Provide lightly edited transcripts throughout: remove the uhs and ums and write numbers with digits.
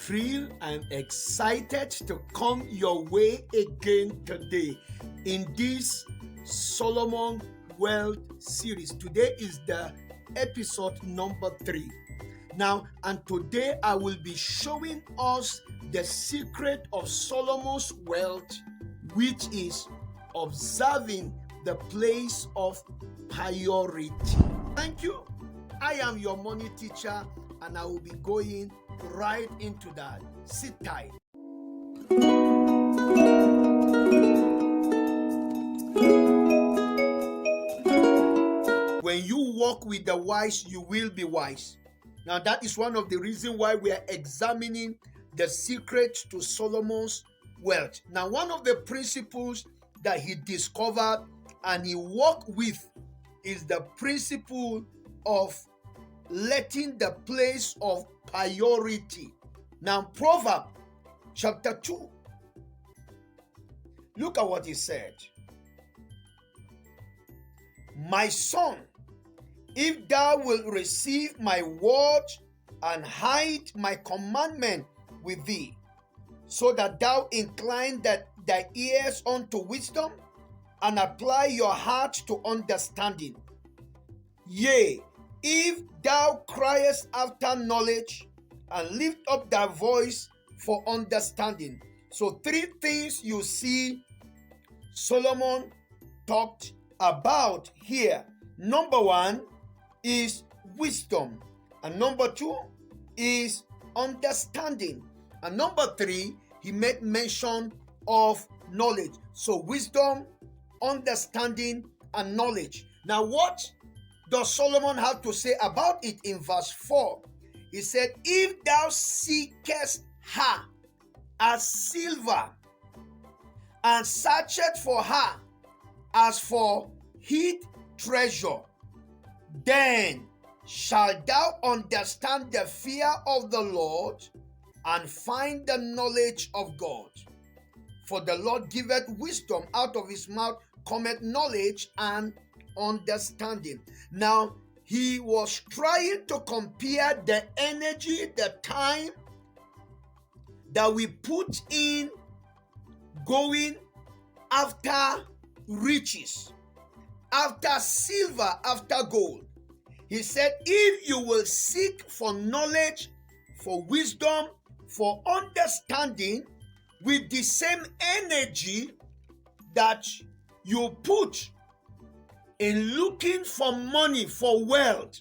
thrilled and excited to come your way again today in this Solomon Wealth series. Today is the episode number 3. Now, and today I will be showing us the secret of Solomon's wealth, which is observing the place of priority. Thank you. I am your money teacher, and I will be going right into that. Sit tight. When you walk with the wise, you will be wise. Now, that is one of the reasons why we are examining the secret to Solomon's wealth. Now, one of the principles that he discovered and he worked with is the principle of letting the place of priority. Now, Proverbs chapter 2. Look at what he said. My son, if thou wilt receive my word and hide my commandment with thee, so that thou incline thy ears unto wisdom and apply your heart to understanding. Yea, if thou criest after knowledge and lift up thy voice for understanding. So 3 things you see Solomon talked about here. Number 1 is wisdom, and number 2 is understanding, and number 3 he made mention of knowledge. So wisdom, understanding, and knowledge. Now, what does Solomon have to say about it in verse 4? He said, if thou seekest her as silver, and searchest for her as for hid treasure, then shalt thou understand the fear of the Lord and find the knowledge of God. For the Lord giveth wisdom, out of his mouth cometh knowledge and understanding. Now, he was trying to compare the energy, the time that we put in going after riches, after silver, after gold. He said, if you will seek for knowledge, for wisdom, for understanding, with the same energy that you put in looking for money, for wealth.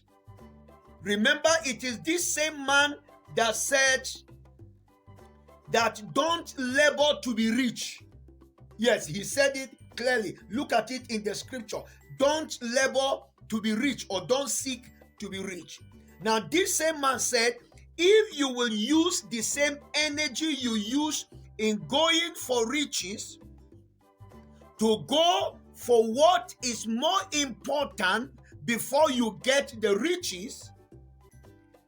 Remember, it is this same man that said that don't labor to be rich. Yes, he said it clearly. Look at it in the scripture. Don't labor to be rich, or don't seek to be rich. Now, this same man said, if you will use the same energy you use in going for riches, to go for what is more important before you get the riches,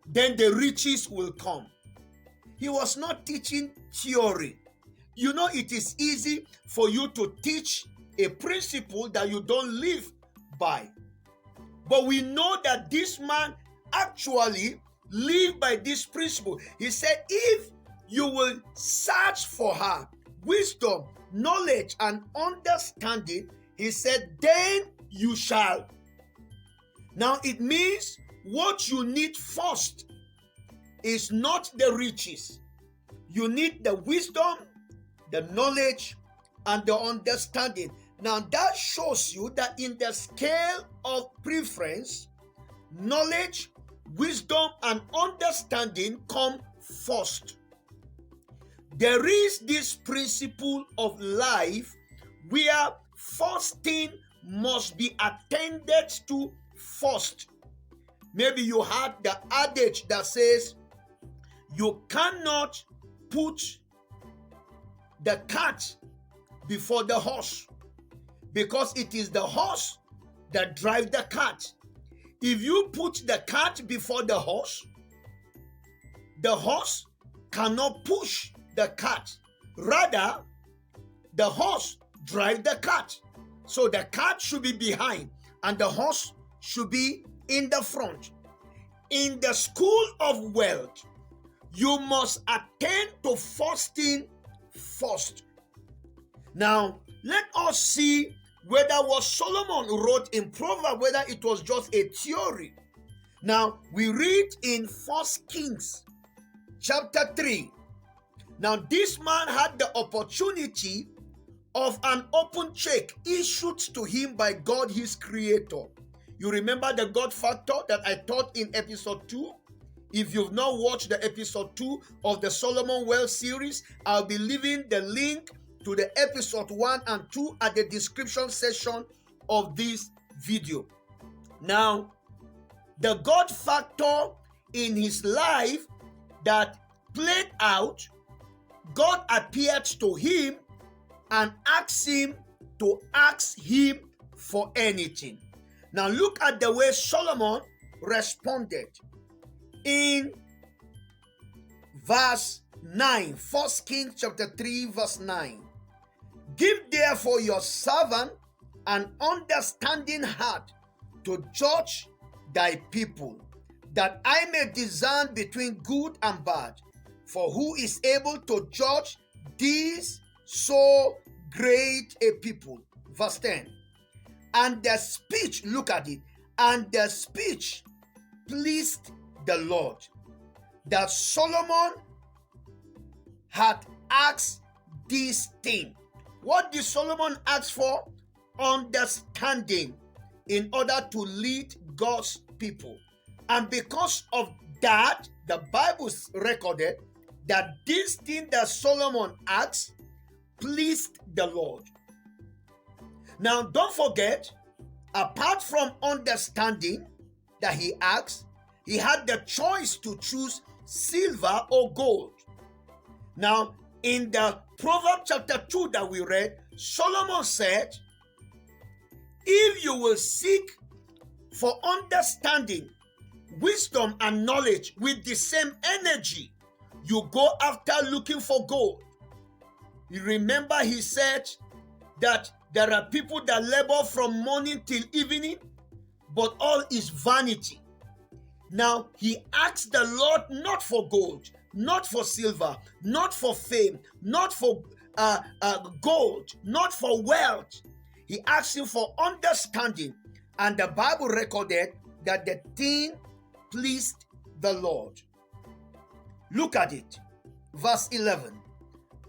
then the riches will come. He was not teaching theory. You know, it is easy for you to teach a principle that you don't live by. But we know that this man actually lived by this principle. He said, if you will search for her, wisdom, knowledge, and understanding, he said, then you shall. Now, it means what you need first is not the riches. You need the wisdom, the knowledge, and the understanding. Now, that shows you that in the scale of preference, knowledge, wisdom, and understanding come first. There is this principle of life where first thing must be attended to first. Maybe you had the adage that says you cannot put the cart before the horse, because it is the horse that drives the cart. If you put the cart before the horse cannot push the cart. Rather, the horse drives the cart. So the cart should be behind and the horse should be in the front. In the school of wealth, You must attend to fasting first. Now, let us see whether what Solomon wrote in Proverbs, whether it was just a theory. Now, we read in 1 Kings chapter 3. Now, this man had the opportunity of an open check issued to him by God, his creator. You remember the God factor that I taught in episode 2? If you've not watched the episode 2 of the Solomon Well series, I'll be leaving the link to the episode 1 and 2 at the description section of this video. Now, the God factor in his life that played out, God appeared to him and asked him to ask him for anything. Now look at the way Solomon responded. In verse 9, 1 Kings chapter 3 verse 9. Give therefore your servant an understanding heart to judge thy people, that I may discern between good and bad. For who is able to judge these so great a people? Verse 10. And the speech, look at it, and the speech pleased the Lord, that Solomon had asked this thing. What did Solomon ask for? Understanding in order to lead God's people. And because of that, the Bible recorded that this thing that Solomon asked pleased the Lord. Now, don't forget, apart from understanding that he asked, he had the choice to choose silver or gold. Now, in the Proverbs chapter 2 that we read, Solomon said, if you will seek for understanding, wisdom, and knowledge with the same energy, you go after looking for gold. You remember he said that there are people that labor from morning till evening, but all is vanity. Now, he asked the Lord not for gold, not for silver, not for fame, not for gold, not for wealth. He asked him for understanding, and the Bible recorded that the thing pleased the Lord. Look at it. Verse 11.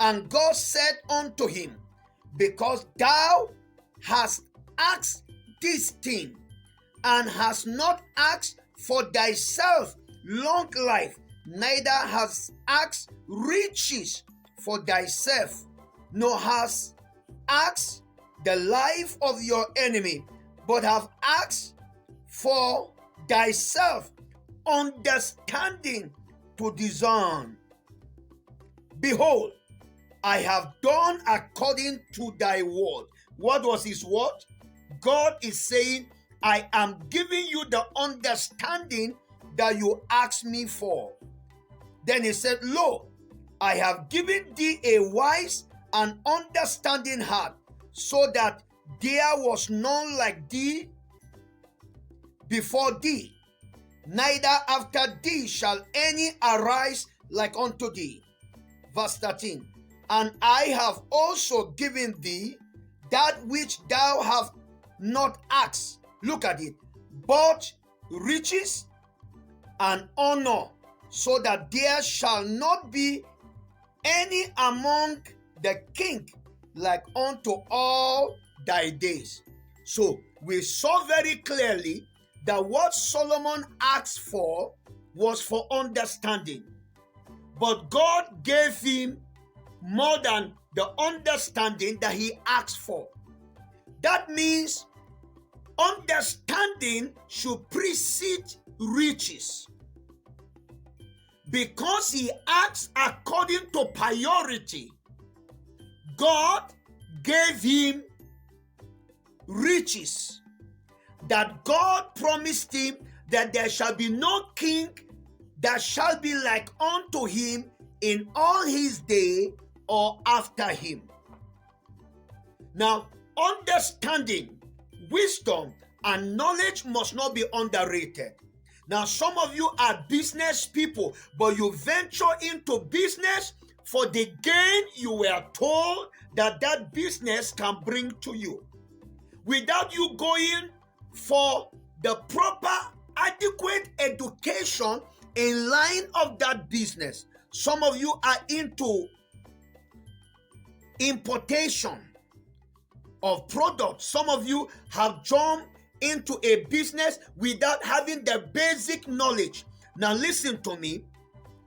And God said unto him, because thou hast asked this thing, and hast not asked for thyself long life, neither hast asked riches for thyself, nor hast asked the life of your enemy, but have asked for thyself understanding to discern. Behold, I have done according to thy word. What was his word? God is saying, I am giving you the understanding that you asked me for. Then he said, lo, I have given thee a wise and understanding heart, so that there was none like thee before thee, neither after thee shall any arise like unto thee. Verse 13. And I have also given thee that which thou hast not asked. Look at it. But riches and honor, so that there shall not be any among the king like unto all thy days. So we saw very clearly that what Solomon asked for was for understanding. But God gave him more than the understanding that he asked for. That means understanding should precede riches. Because he acts according to priority, God gave him riches. That God promised him that there shall be no king that shall be like unto him in all his day or after him. Now, understanding, wisdom, and knowledge must not be underrated. Now, some of you are business people, but you venture into business for the gain you were told that that business can bring to you, without you going for the proper, adequate education in line of that business. Some of you are into importation of products. Some of you have jumped into a business without having the basic knowledge. Now listen to me.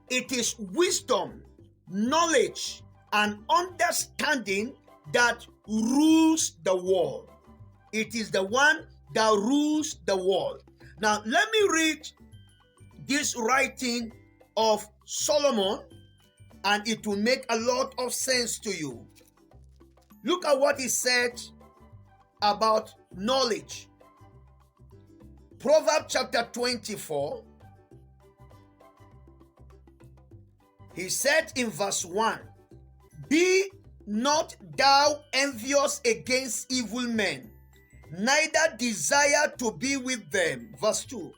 It is wisdom, knowledge, and understanding that rules the world. It is the one that rules the world. Now let me read this writing of Solomon, and it will make a lot of sense to you. Look at what he said about knowledge. Proverbs chapter 24. He said in verse 1, "Be not thou envious against evil men, neither desire to be with them." Verse 2,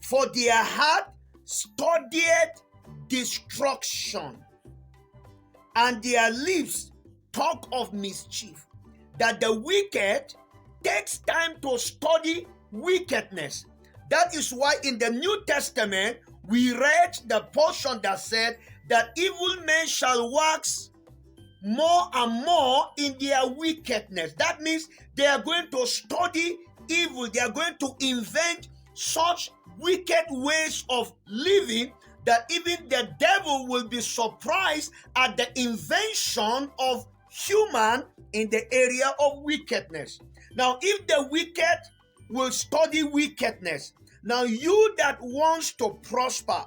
"For their heart studieth destruction, and their lips talk of mischief." That the wicked takes time to study wickedness. That is why in the New Testament we read the portion that said that evil men shall wax more and more in their wickedness. That means they are going to study evil. They are going to invent such wicked ways of living that even the devil will be surprised at the invention of human in the area of wickedness. Now, if the wicked will study wickedness, now you that wants to prosper,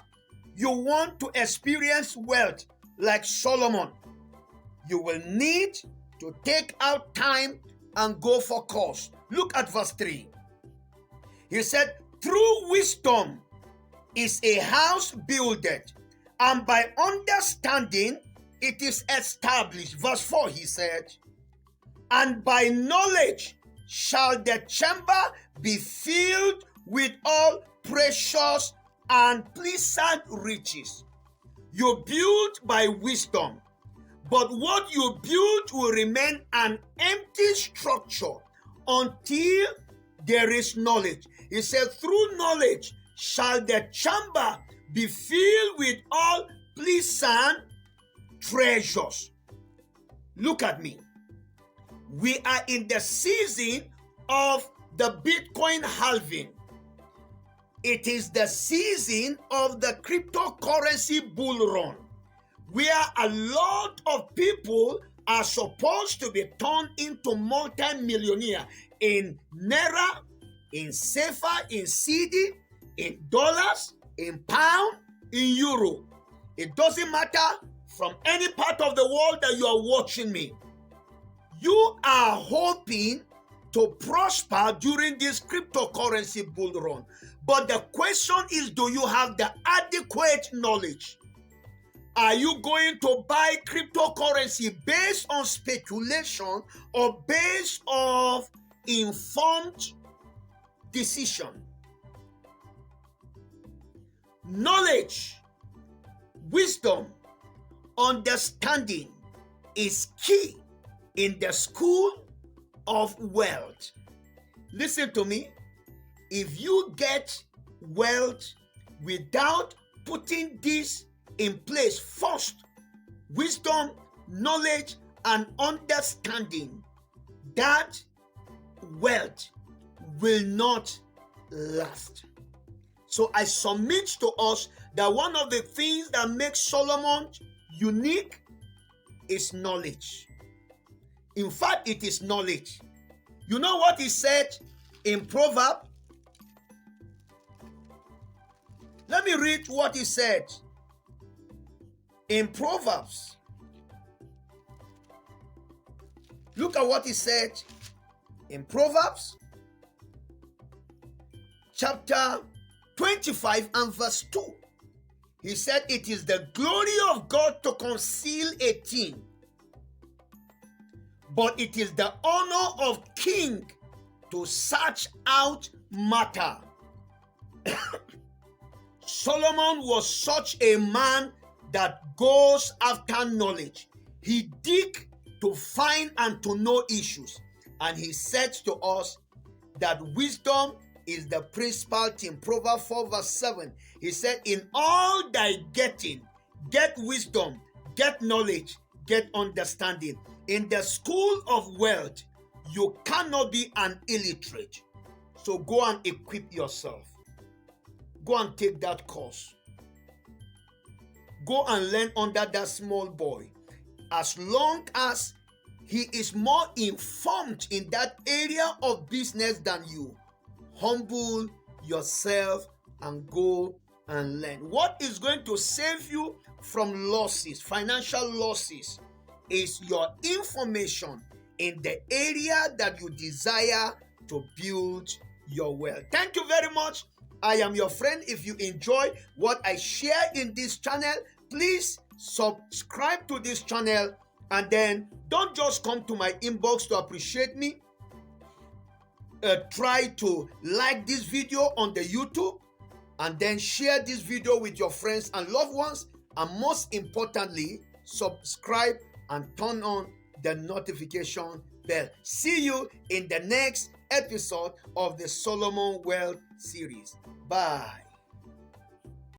you want to experience wealth like Solomon, you will need to take out time and go for course. Look at verse 3. He said, "Through wisdom is a house builded, and by understanding it is established." Verse 4, he said, "And by knowledge shall the chamber be filled with all precious and pleasant riches." You build by wisdom, but what you build will remain an empty structure until there is knowledge. He said, "Through knowledge shall the chamber be filled with all pleasant treasures." Look at me. We are in the season of the Bitcoin halving. It is the season of the cryptocurrency bull run, where a lot of people are supposed to be turned into multi-millionaire in Naira, in Sefa, in CD, in dollars, in pound, in euro. It doesn't matter from any part of the world that you are watching me. You are hoping to prosper during this cryptocurrency bull run. But the question is, do you have the adequate knowledge? Are you going to buy cryptocurrency based on speculation or based on informed decision? Knowledge, wisdom, understanding is key in the school of wealth. Listen to me. If you get wealth without putting this in place first, wisdom, knowledge, and understanding, that wealth will not last. So I submit to us that one of the things that makes Solomon unique is knowledge. In fact, it is knowledge. You know what he said in Proverbs? Let me read what he said in Proverbs. Look at what he said in Proverbs chapter 25 and verse 2. He said, "It is the glory of God to conceal a thing, but it is the honor of king to search out matter." Solomon was such a man that goes after knowledge. He dig to find and to know issues. And he said to us that wisdom is the principal thing. Proverbs 4 verse 7. He said, in all thy getting, get wisdom, get knowledge, get understanding. In the school of wealth, you cannot be an illiterate. So go and equip yourself. Go and take that course. Go and learn under that small boy. As long as he is more informed in that area of business than you, humble yourself and go and learn. What is going to save you from losses, financial losses, is your information in the area that you desire to build your wealth. Thank you very much. I am your friend. If you enjoy what I share in this channel, please subscribe to this channel, and then don't just come to my inbox to appreciate me. Try to like this video on the YouTube, and then share this video with your friends and loved ones, and most importantly, subscribe and turn on the notification bell. See you in the next episode of the Solomon Wealth series. Bye.